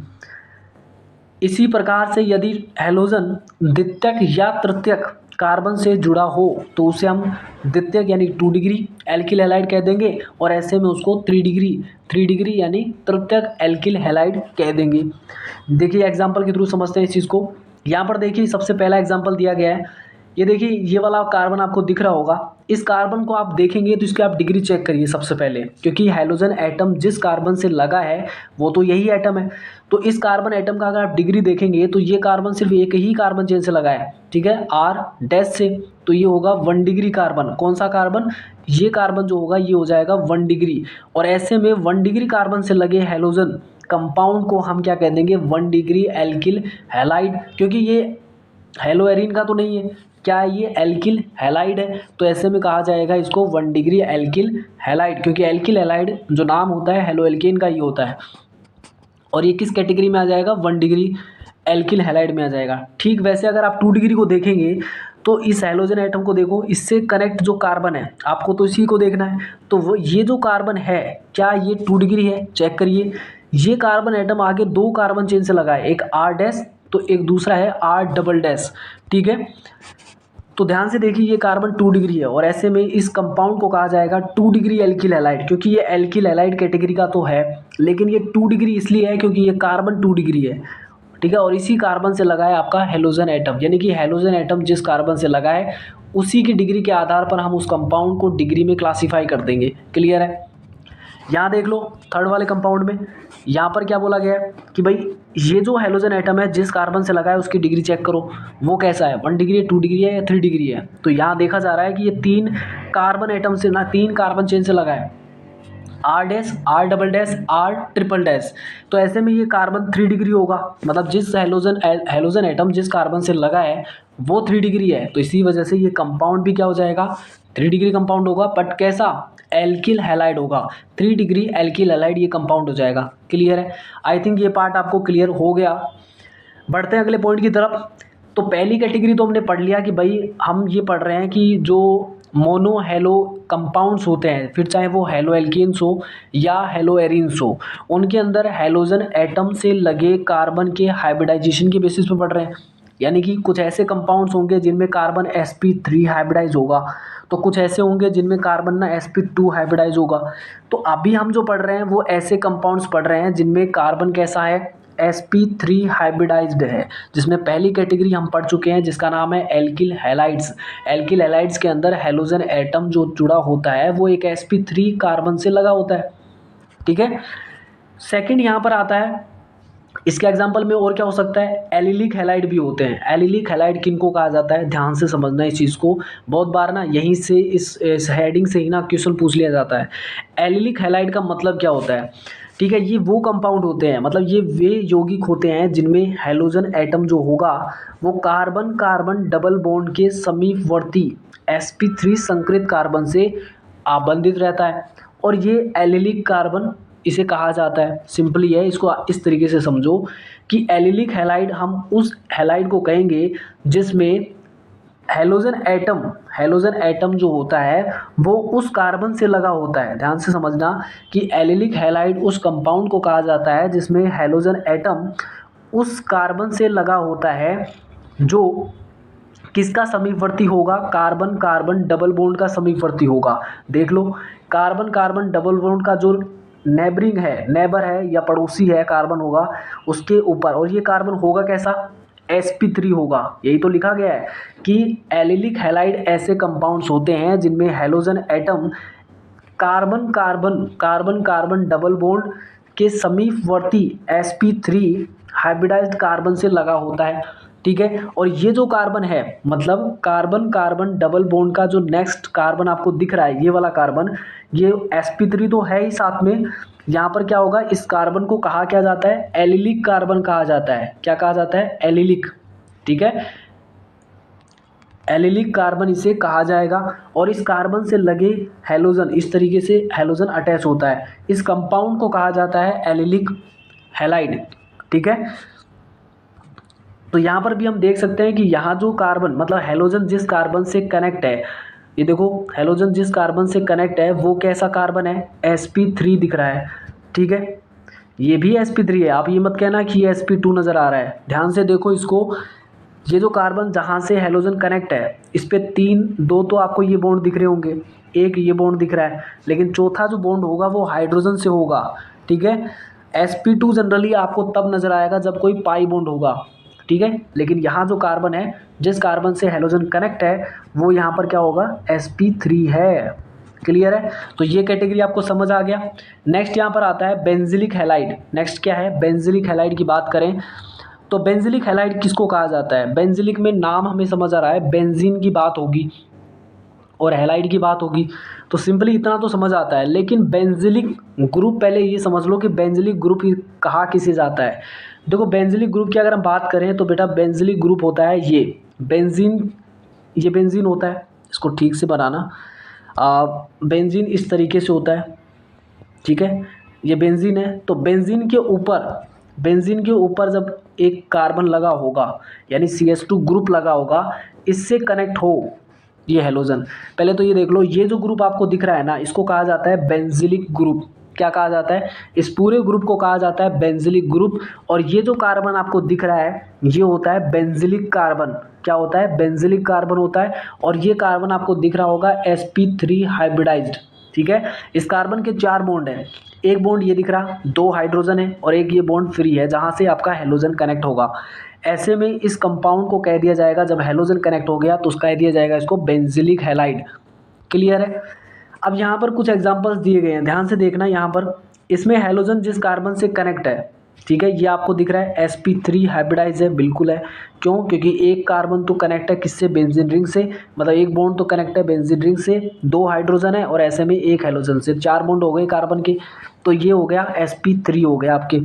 इसी प्रकार से यदि हैलोजन द्वितीयक या तृतीयक कार्बन से जुड़ा हो तो उसे हम द्वितीयक यानी 2 डिग्री एल्किल हैलाइड कह देंगे, और ऐसे में उसको 3 डिग्री यानी तृतीयक एल्किल हैलाइड कह देंगे। देखिए एग्जांपल के थ्रू समझते हैं इस चीज़ को। यहाँ पर देखिए सबसे पहला एग्जांपल दिया गया है, ये देखिए ये वाला कार्बन आपको दिख रहा होगा। इस कार्बन को आप देखेंगे तो इसके आप डिग्री चेक करिए सबसे पहले, क्योंकि हाइड्रोजन एटम जिस कार्बन से लगा है वो तो यही एटम है। तो इस कार्बन एटम का अगर आप डिग्री देखेंगे तो ये कार्बन सिर्फ एक ही कार्बन चेन से लगा है, ठीक है, R डैश से, तो ये होगा 1 डिग्री कार्बन। कौन सा कार्बन? ये कार्बन जो होगा ये हो जाएगा 1 डिग्री। और ऐसे में 1 डिग्री कार्बन से लगे हैलोजन कंपाउंड को हम क्या कह देंगे? 1 डिग्री एल्किल हैलाइड, क्योंकि ये हेलोएरिन का तो नहीं है, क्या ये एल्किल हैलाइड है, तो ऐसे में कहा जाएगा इसको 1 डिग्री एल्किल हैलाइड, क्योंकि एल्किल हैलाइड जो नाम होता है हेलोएल्केन का ही होता है। और ये किस कैटेगरी में आ जाएगा? 1 डिग्री एल्किल हैलाइड में आ जाएगा। ठीक वैसे अगर आप 2 डिग्री को देखेंगे तो इस हैलोजन एटम को देखो, इससे कनेक्ट जो कार्बन है आपको तो इसी को देखना है, तो वो ये जो कार्बन है क्या ये 2 डिग्री है? चेक करिए, ये कार्बन एटम आगे 2 कार्बन चेन से लगा है, एक R डैश तो एक दूसरा है R डबल डैश। ठीक है, तो ध्यान से देखिए ये कार्बन 2 डिग्री है, और ऐसे में इस कंपाउंड को कहा जाएगा 2 डिग्री एल्किल हैलाइड, क्योंकि ये एल्किल हैलाइड कैटेगरी का तो है, लेकिन ये 2 डिग्री इसलिए है क्योंकि ये कार्बन 2 डिग्री है। ठीक है, और इसी कार्बन से लगा है आपका हेलोजन एटम, यानी कि हेलोजन एटम जिस कार्बन से लगा है उसी की डिग्री के आधार पर हम उस कंपाउंड को डिग्री में क्लासीफाई कर देंगे। क्लियर है? यहाँ देख लो थर्ड वाले कंपाउंड में, यहाँ पर क्या बोला गया है कि भाई ये जो हेलोजन एटम है जिस कार्बन से लगा है उसकी डिग्री चेक करो, वो कैसा है? 1 डिग्री है, 2 डिग्री है या 3 डिग्री है? तो यहाँ देखा जा रहा है कि ये 3 कार्बन एटम से ना 3 कार्बन चेन से लगा है, R dash, R double dash, R triple dash. तो ऐसे में ये कार्बन 3 डिग्री होगा, मतलब जिस हेलोजन एटम जिस कार्बन से लगा है वो 3 डिग्री है, तो इसी वजह से ये कंपाउंड भी क्या हो जाएगा? 3 डिग्री कंपाउंड होगा, बट कैसा? एल्किल हैलाइड होगा। 3 डिग्री एल्किल हैलाइड ये कंपाउंड हो जाएगा। क्लियर है? आई थिंक ये पार्ट आपको क्लियर हो गया। बढ़ते हैं अगले पॉइंट की तरफ। तो पहली कैटेगरी तो हमने पढ़ लिया कि भाई हम ये पढ़ रहे हैं कि जो मोनो हेलो कंपाउंड्स होते हैं, फिर चाहे वो हेलो एल्केन्स हो या हेलो एरिन्स हो, उनके अंदर हेलोजन एटम से लगे कार्बन के हाइब्रिडाइजेशन के बेसिस पे पढ़ रहे हैं। यानी कि कुछ ऐसे कंपाउंड्स होंगे जिनमें कार्बन sp3 हाइब्रिडाइज होगा, तो कुछ ऐसे होंगे जिनमें कार्बन ना sp2 हाइब्रिडाइज होगा। तो अभी हम जो पढ़ रहे हैं वो ऐसे कंपाउंड्स पढ़ रहे हैं जिनमें कार्बन कैसा है? sp3 हाइब्रिडाइज्ड है, जिसमें पहली कैटेगरी हम पढ़ चुके हैं जिसका नाम है एल्किल हैलाइड्स। एल्किल हैलाइड्स के अंदर हेलोजन एटम जो जुड़ा होता है वो एक sp3 कार्बन से लगा होता है। ठीक है, सेकंड यहाँ पर आता है, इसके एग्जाम्पल में और क्या हो सकता है? एलिलिक हैलाइड भी होते हैं। एलिलिक हैलाइड किनको कहा जाता है? ध्यान से समझना इस चीज़ को, बहुत बार ना यहीं से इस हेडिंग से ही ना क्वेश्चन पूछ लिया जाता है। एलिलिक हैलाइड का मतलब क्या होता है? ठीक है, ये वो कंपाउंड होते हैं, मतलब ये वे यौगिक होते हैं जिनमें हैलोजन एटम जो होगा वो कार्बन कार्बन डबल बॉन्ड के समीपवर्ती sp3 संकरित कार्बन से आबंधित रहता है, और ये एलिलिक कार्बन इसे कहा जाता है। सिंपली है, इसको इस तरीके से समझो कि एलिलिक हैलाइड हम उस हैलाइड को कहेंगे जिसमें हेलोजन एटम जो होता है वो उस कार्बन से लगा होता है। ध्यान से समझना कि एलिलिक हैलाइड उस कंपाउंड को कहा जाता है जिसमें हेलोजन एटम उस कार्बन से लगा होता है जो किसका समीपवर्ती होगा? कार्बन कार्बन डबल बॉन्ड का समीपवर्ती होगा। देख लो, कार्बन कार्बन डबल बॉन्ड का जो नेबरिंग है, नेबर है या पड़ोसी है कार्बन होगा उसके ऊपर, और ये कार्बन होगा कैसा? sp3 होगा। यही तो लिखा गया है कि एलिलिक हैलाइड ऐसे कंपाउंड्स होते हैं जिनमें halogen atom carbon carbon carbon carbon double bond के समीपवर्ती sp3 हाइब्रिडाइज्ड कार्बन से लगा होता है, ठीक है। और ये जो कार्बन है, मतलब कार्बन कार्बन डबल बॉन्ड का जो नेक्स्ट कार्बन आपको दिख रहा है, ये वाला कार्बन, ये sp3 तो है ही साथ में, यहाँ पर क्या होगा, इस कार्बन को कहा क्या जाता है, एलिलिक कार्बन कहा जाता है। क्या कहा जाता है, एलिलिक, ठीक है, एलिलिक कार्बन इसे कहा जाएगा। और इस कार्बन से लगे हैलोजन, इस तरीके से हैलोजन अटैच होता है, इस कंपाउंड को कहा जाता है एलिलिक हैलाइड, ठीक है। तो यहाँ पर भी हम देख सकते हैं कि यहाँ जो कार्बन, मतलब हैलोजन जिस कार्बन से कनेक्ट है, ये देखो हैलोजन जिस कार्बन से कनेक्ट है वो कैसा कार्बन है, sp3 दिख रहा है, ठीक है। ये भी sp3 है, आप ये मत कहना कि ये sp2 नज़र आ रहा है। ध्यान से देखो इसको, ये जो कार्बन जहाँ से हैलोजन कनेक्ट है, इस पे दो तो आपको ये बॉन्ड दिख रहे होंगे, एक ये बॉन्ड दिख रहा है, लेकिन चौथा जो बॉन्ड होगा वो हाइड्रोजन से होगा, ठीक है। sp2 जनरली आपको तब नज़र आएगा जब कोई पाई बॉन्ड होगा, ठीक है। लेकिन यहाँ जो कार्बन है, जिस कार्बन से हैलोजन कनेक्ट है, वो यहाँ पर क्या होगा, sp3 है। क्लियर है, तो ये कैटेगरी आपको समझ आ गया। नेक्स्ट यहाँ पर आता है बेंजिलिक हैलाइड। नेक्स्ट क्या है, बेंजिलिक हैलाइड की बात करें तो बेंजिलिक हैलाइड किसको कहा जाता है, बेंजिलिक में नाम हमें समझ आ रहा है, बेंजीन की बात होगी और हैलाइड की बात होगी, तो सिंपली इतना तो समझ आता है। लेकिन बेंजिलिक ग्रुप, पहले ये समझ लो कि बेंजिलिक ग्रुप कहा किसे जाता है। देखो बेंजिलिक ग्रुप की अगर हम बात करें तो बेटा बेंजिलिक ग्रुप होता है ये बेंजीन, ये बेंजीन होता है, इसको ठीक से बनाना, बेंजीन इस तरीके से होता है, ठीक है। ये बेंजीन है, तो बेंजीन के ऊपर जब एक कार्बन लगा होगा, यानी CH2 ग्रुप लगा होगा, इससे कनेक्ट हो ये हैलोजन। पहले तो ये देख लो, ये जो ग्रुप आपको दिख रहा है ना, इसको कहा जाता है बेंजिलिक ग्रुप। क्या कहा जाता है, इस पूरे ग्रुप को कहा जाता है बेंजिलिक ग्रुप। और ये जो कार्बन आपको दिख रहा है, ये होता है बेंजिलिक कार्बन। क्या होता है, बेंजिलिक कार्बन होता है। और ये कार्बन आपको दिख रहा होगा sp3 हाइब्रिडाइज्ड, ठीक है। इस कार्बन के 4 बॉन्ड हैं, एक बॉन्ड ये दिख रहा, 2 हाइड्रोजन है, और एक ये बॉन्ड फ्री है जहाँ से आपका हैलोजन कनेक्ट होगा। ऐसे में इस कंपाउंड को कह दिया जाएगा, जब हैलोजन कनेक्ट हो गया तो उसका कह दिया जाएगा इसको बेंजिलिक हैलाइड। क्लियर है। अब यहाँ पर कुछ एग्जांपल्स दिए गए हैं, ध्यान से देखना। यहाँ पर इसमें हैलोजन जिस कार्बन से कनेक्ट है, ठीक है, ये आपको दिख रहा है sp3 हाइब्रिडाइज है, बिल्कुल है। क्यों, क्योंकि एक कार्बन तो कनेक्ट है किससे, बेंजीन रिंग से, मतलब एक बॉन्ड तो कनेक्ट है बेंजीन रिंग से, 2 हाइड्रोजन है और ऐसे में एक हैलोजन से, 4 बॉन्ड हो गए कार्बन के, तो ये हो गया sp3 हो गया आपके,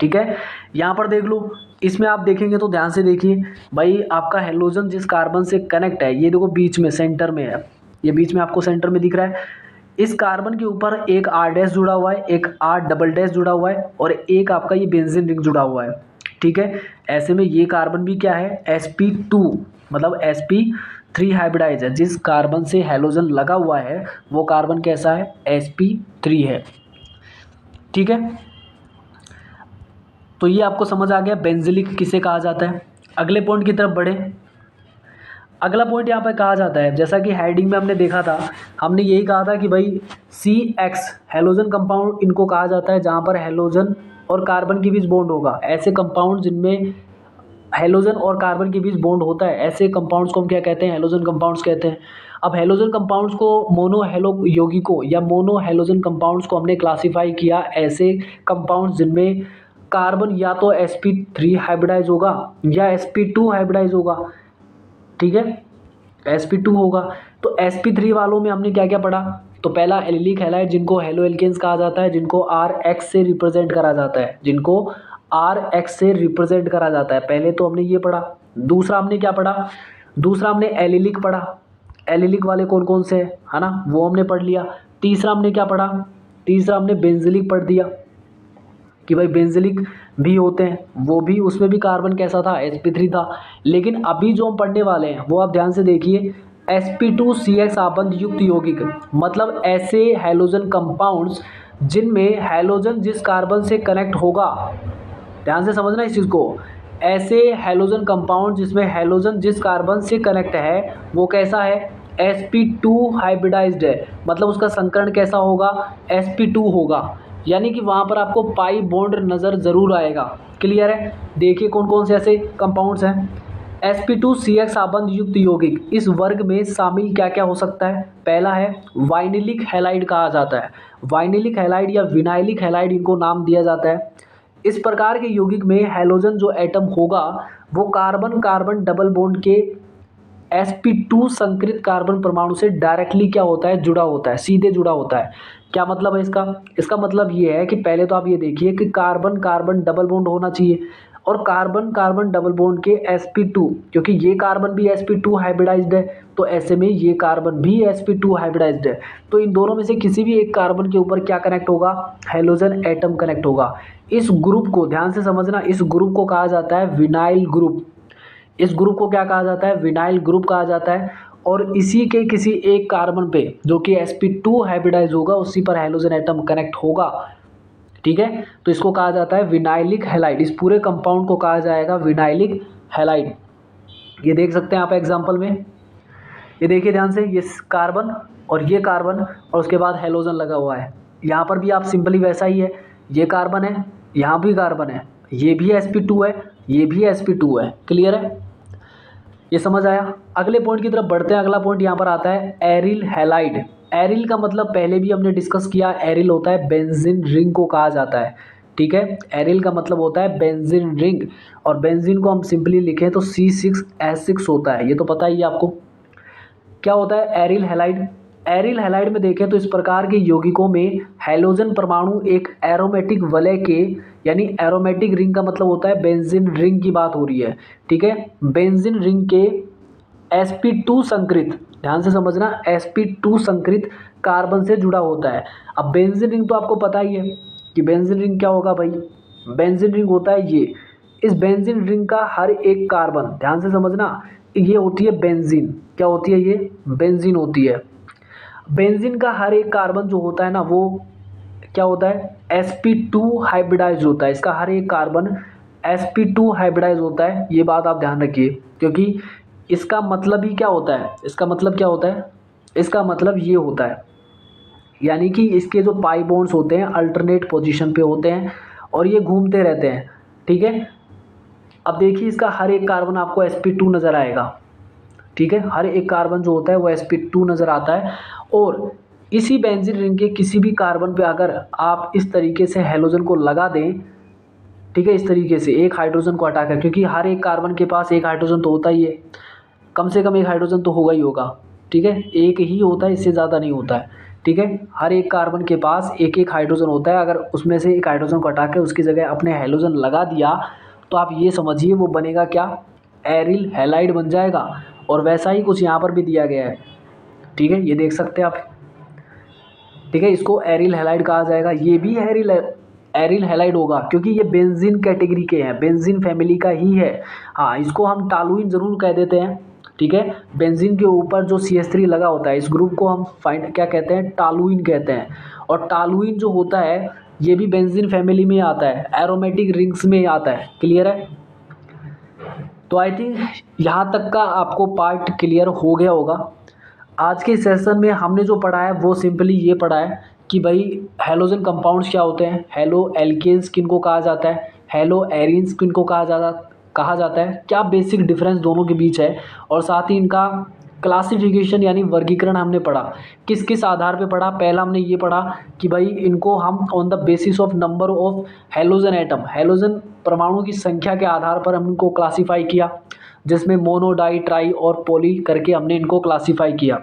ठीक है। यहाँ पर देख लो, इसमें आप देखेंगे तो ध्यान से देखिए भाई, आपका हैलोजन जिस कार्बन से कनेक्ट है, ये देखो बीच में सेंटर में है, ये बीच में आपको सेंटर में दिख रहा है। इस कार्बन के ऊपर एक R' जुड़ा हुआ है, एक R" जुड़ा हुआ है, और एक आपका ये बेंजीन रिंग जुड़ा हुआ है, ठीक है। ऐसे में ये कार्बन भी क्या है, sp2, मतलब sp3 हाइब्रिडाइज है। जिस कार्बन से हैलोजन लगा हुआ है वो कार्बन कैसा है, sp3 है, ठीक है। तो ये आपको समझ आ गया बेंजिलिक किसे कहा जाता है। अगले पॉइंट की तरफ बढ़े। अगला पॉइंट यहाँ पर कहा जाता है, जैसा कि हेडिंग में हमने देखा था, हमने यही कहा था कि भाई CX हैलोजन कंपाउंड इनको कहा जाता है जहाँ पर हैलोजन और कार्बन के बीच बॉन्ड होगा। ऐसे कंपाउंड जिनमें हैलोजन और कार्बन के बीच बॉन्ड होता है, ऐसे कंपाउंड्स को हम क्या कहते हैं, हैलोजन कंपाउंड्स कहते हैं। अब हैलोजन कंपाउंड्स को, मोनो हैलो यौगिकों या मोनो हैलोजन कंपाउंड्स को हमने क्लासीफाई किया ऐसे कंपाउंड्स जिनमें कार्बन या तो sp3 हाइब्रिडाइज होगा या sp2 हाइब्रिडाइज होगा, ठीक है, sp2 होगा। तो sp3 वालों में हमने क्या क्या पढ़ा, तो पहला एलिलिक हैलाइड जिनको हेलो एल्केन्स कहा जाता है, जिनको Rx से रिप्रेजेंट करा जाता है, जिनको Rx से रिप्रेजेंट करा जाता है, पहले तो हमने ये पढ़ा। दूसरा हमने क्या पढ़ा, दूसरा हमने एलिलिक पढ़ा, एलिलिक वाले कौन कौन से है ना, वो हमने पढ़ लिया। तीसरा हमने क्या पढ़ा, तीसरा हमने बेंजिलिक पढ़ दिया कि भाई बेंजिलिक भी होते हैं, वो भी, उसमें भी कार्बन कैसा था, sp3 था। लेकिन अभी जो हम पढ़ने वाले हैं वो आप ध्यान से देखिए, sp2CX आबंध युक्त यौगिक, मतलब ऐसे हैलोजन कंपाउंड्स जिनमें हैलोजन जिस कार्बन से कनेक्ट होगा, ध्यान से समझना इस चीज़ को, ऐसे हैलोजन कंपाउंड जिसमें हैलोजन जिस कार्बन से कनेक्ट है वो कैसा है, sp2 हाइब्रिडाइज्ड है, मतलब उसका संकरण कैसा होगा, sp2 होगा। यानी कि वहाँ पर आपको पाई बॉन्ड नज़र ज़रूर आएगा। क्लियर है। देखिए कौन कौन से ऐसे कंपाउंड्स हैं, sp2CX आबंध युक्त यौगिक इस वर्ग में शामिल क्या क्या हो सकता है? पहला है वाइनिलिक हैलाइड कहा जाता है। वाइनिलिक हैलाइड या विनाइलिक हैलाइड इनको नाम दिया जाता है। इस प्रकार के यौगिक में हैलोजन जो एटम होगा वो कार्बन कार्बन डबल बॉन्ड के sp2 संकृत कार्बन परमाणु से डायरेक्टली क्या होता है, जुड़ा होता है, सीधे जुड़ा होता है। क्या मतलब है इसका? इसका मतलब ये है कि पहले तो आप ये देखिए कि कार्बन कार्बन डबल बॉन्ड होना चाहिए और कार्बन कार्बन डबल बॉन्ड के sp2, क्योंकि ये कार्बन भी sp2 हाइब्रिडाइज्ड है तो ऐसे में ये कार्बन भी sp2 हाइब्रिडाइज्ड है। तो इन दोनों में से किसी भी एक कार्बन के ऊपर क्या कनेक्ट होगा? हैलोजन एटम कनेक्ट होगा। इस ग्रुप को ध्यान से समझना, इस ग्रुप को कहा जाता है विनाइल ग्रुप। इस ग्रुप को क्या कहा जाता है? विनाइल ग्रुप कहा जाता है। और इसी के किसी एक कार्बन पे जो कि sp2 हाइब्रिडाइज होगा उसी पर हैलोजन एटम कनेक्ट होगा। ठीक है, तो इसको कहा जाता है विनाइलिक हैलाइड। इस पूरे कंपाउंड को कहा जाएगा विनाइलिक हैलाइड। ये देख सकते हैं आप एग्जांपल में, ये देखिए ध्यान से, ये कार्बन और ये कार्बन और उसके बाद हैलोजन लगा हुआ है। यहाँ पर भी आप सिंपली वैसा ही है, ये कार्बन है, यहाँ भी कार्बन है, ये भी sp2 है, ये भी sp2 है। क्लियर है? ये समझ आया? अगले पॉइंट की तरफ बढ़ते हैं। अगला पॉइंट यहाँ पर आता है एरिल हैलाइड। एरिल का मतलब पहले भी हमने डिस्कस किया, एरिल होता है बेंजीन रिंग को कहा जाता है। ठीक है, एरिल का मतलब होता है बेंजीन रिंग और बेंजीन को हम सिंपली लिखें तो C6H6 होता है, ये तो पता ही है आपको। क्या होता है एरिल हैलाइड? एरिल हैलाइड में देखें तो इस प्रकार के यौगिकों में हैलोजन परमाणु एक एरोमेटिक वलय के, यानी एरोमेटिक रिंग का मतलब होता है बेंजीन रिंग की बात हो रही है। ठीक है, बेंजीन रिंग के sp2 संकृत, ध्यान से समझना, sp2 संकृत कार्बन से जुड़ा होता है। अब बेंजीन रिंग तो आपको पता ही है कि बेंजीन रिंग क्या होगा भाई? बेंजीन रिंग होता है ये। इस बेंजीन रिंग का हर एक कार्बन, ध्यान से समझना, ये होती है बेंजीन। क्या होती है ये? बेंजीन होती है। बेंजीन का हर एक कार्बन जो होता है ना वो क्या होता है? sp2 हाइब्रिडाइज होता है। इसका हर एक कार्बन sp2 हाइब्रिडाइज होता है। ये बात आप ध्यान रखिए, क्योंकि इसका मतलब ही क्या होता है? इसका मतलब क्या होता है? इसका मतलब ये होता है, यानी कि इसके जो पाई बॉन्ड्स होते हैं अल्टरनेट पोजीशन पे होते हैं और ये घूमते रहते हैं। ठीक है, अब देखिए इसका हर एक कार्बन आपको sp2 नज़र आएगा। ठीक है, हर एक कार्बन जो होता है वो sp2 नज़र आता है। और इसी बेंजीन रिंग के किसी भी कार्बन पे अगर आप इस तरीके से हैलोजन को लगा दें, ठीक है, इस तरीके से एक हाइड्रोजन को हटाकर, क्योंकि हर एक कार्बन के पास एक हाइड्रोजन तो होता ही है, कम से कम एक हाइड्रोजन तो होगा ही होगा। ठीक है, एक ही होता है, इससे ज़्यादा नहीं होता है। ठीक है, हर एक कार्बन के पास एक एक हाइड्रोजन होता है। अगर उसमें से एक हाइड्रोजन को हटा के उसकी जगह अपने हैलोजन लगा दिया तो आप ये समझिए वो बनेगा क्या? एरिल हैलाइड बन जाएगा। और वैसा ही कुछ यहाँ पर भी दिया गया है। ठीक है, ये देख सकते हैं आप। ठीक है, इसको एरिल हैलाइड कहा जाएगा। ये भी एरिल हैलाइड होगा क्योंकि ये बेंजीन कैटेगरी के हैं, बेंजीन फैमिली का ही है। हाँ, इसको हम टालुइन ज़रूर कह देते हैं। ठीक है, बेंजीन के ऊपर जो CH3 लगा होता है इस ग्रुप को हम क्या कहते हैं? टालुइन कहते हैं। और टालुइन जो होता है ये भी बेंजीन फैमिली में आता है, एरोमेटिक रिंग्स में आता है। क्लियर है? तो आई थिंक यहाँ तक का आपको पार्ट क्लियर हो गया होगा। आज के सेशन में हमने जो पढ़ा है वो सिंपली ये पढ़ा है कि भाई हैलोजन कंपाउंड्स क्या होते हैं, हेलो एल्केन्स किनको कहा जाता है, हेलो एरिन्स किनको कहा जाता है, क्या बेसिक डिफरेंस दोनों के बीच है, और साथ ही इनका क्लासिफिकेशन यानी वर्गीकरण हमने पढ़ा। किस किस आधार पे पढ़ा? पहला हमने ये पढ़ा कि भाई इनको हम on the basis of number of halogen atom, halogen परमाणु की संख्या के आधार पर हम इनको क्लासीफाई किया, जिसमें मोनो, डाई, ट्राई और पॉली करके हमने इनको क्लासीफाई किया।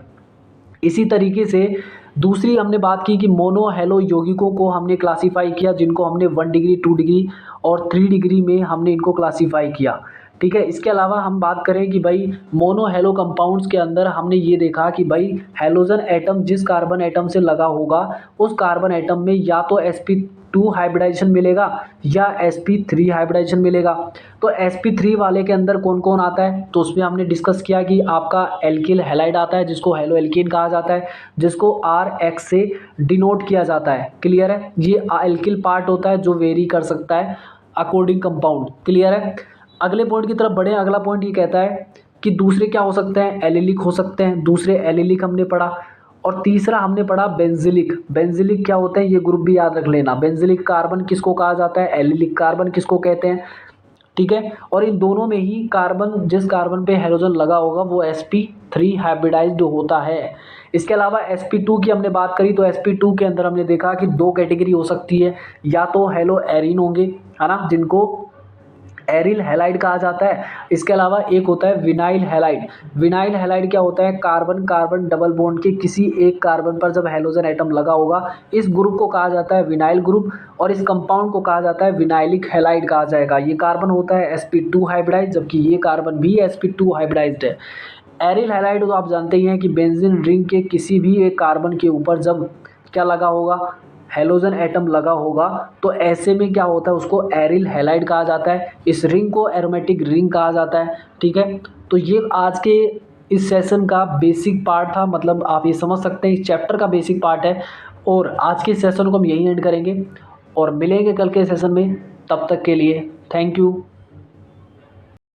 इसी तरीके से दूसरी हमने बात की कि मोनो हेलो यौगिकों को हमने क्लासीफाई किया, जिनको हमने 1 डिग्री, 2 डिग्री और 3 डिग्री में हमने इनको क्लासीफाई किया। ठीक है, इसके अलावा हम बात करें कि भाई मोनो हेलो कंपाउंड्स के अंदर हमने ये देखा कि भाई हैलोजन एटम जिस कार्बन एटम से लगा होगा उस कार्बन एटम में या तो sp2 हाइब्रिडाइजेशन मिलेगा या sp3 हाइब्रिडाइजेशन मिलेगा। तो sp3 वाले के अंदर कौन कौन आता है? तो उसमें हमने डिस्कस किया कि आपका एल्किल हैलाइड आता है जिसको हेलो एल्कीन कहा जाता है, जिसको RX से डिनोट किया जाता है। क्लियर है? ये एल्किल पार्ट होता है जो वेरी कर सकता है अकॉर्डिंग कंपाउंड। क्लियर है? अगले पॉइंट की तरफ बढ़े। अगला पॉइंट ये कहता है कि दूसरे क्या हो सकते हैं? एलिलिक हो सकते हैं। दूसरे एलिलिक हमने पढ़ा। और तीसरा हमने पढ़ा बेंजिलिक। बेंजिलिक क्या होते हैं ये ग्रुप भी याद रख लेना। बेंजिलिक कार्बन किसको कहा जाता है? एलिलिक कार्बन किसको कहते हैं? ठीक है। और इन दोनों में ही कार्बन, जिस कार्बन पे हैलोजन लगा होगा वो sp3 हाइब्रिडाइज्ड होता है। इसके अलावा sp2 की हमने बात करी तो sp2 के अंदर हमने देखा कि दो कैटेगरी हो सकती है, या तो हेलो एरिन होंगे, है ना, जिनको एरिल हैलाइड कहा जाता है। इसके अलावा एक होता है विनाइल हैलाइड। विनाइल हैलाइड क्या होता है, कार्बन कार्बन डबल बॉन्ड के किसी एक कार्बन पर जब हैलोजन एटम लगा होगा, इस ग्रुप को कहा जाता है विनाइल ग्रुप, और इस कंपाउंड को कहा जाता है विनाइलिक हैलाइड कहा जाएगा। ये कार्बन होता है sp2 हाइब्रिडाइज, जबकि ये कार्बन भी sp2 हाइब्रिडाइज्ड है। एरिल हैलाइड तो आप जानते ही हैं कि बेंजीन रिंग के किसी भी एक कार्बन के ऊपर जब क्या लगा होगा, हैलोजन एटम लगा होगा, तो ऐसे में क्या होता है, उसको एरिल हैलाइड कहा जाता है। इस रिंग को एरोमेटिक रिंग कहा जाता है। ठीक है, तो ये आज के इस सेशन का बेसिक पार्ट था, मतलब आप ये समझ सकते हैं इस चैप्टर का बेसिक पार्ट है। और आज के सेशन को हम यहीं एंड करेंगे और मिलेंगे कल के सेशन में। तब तक के लिए थैंक यू।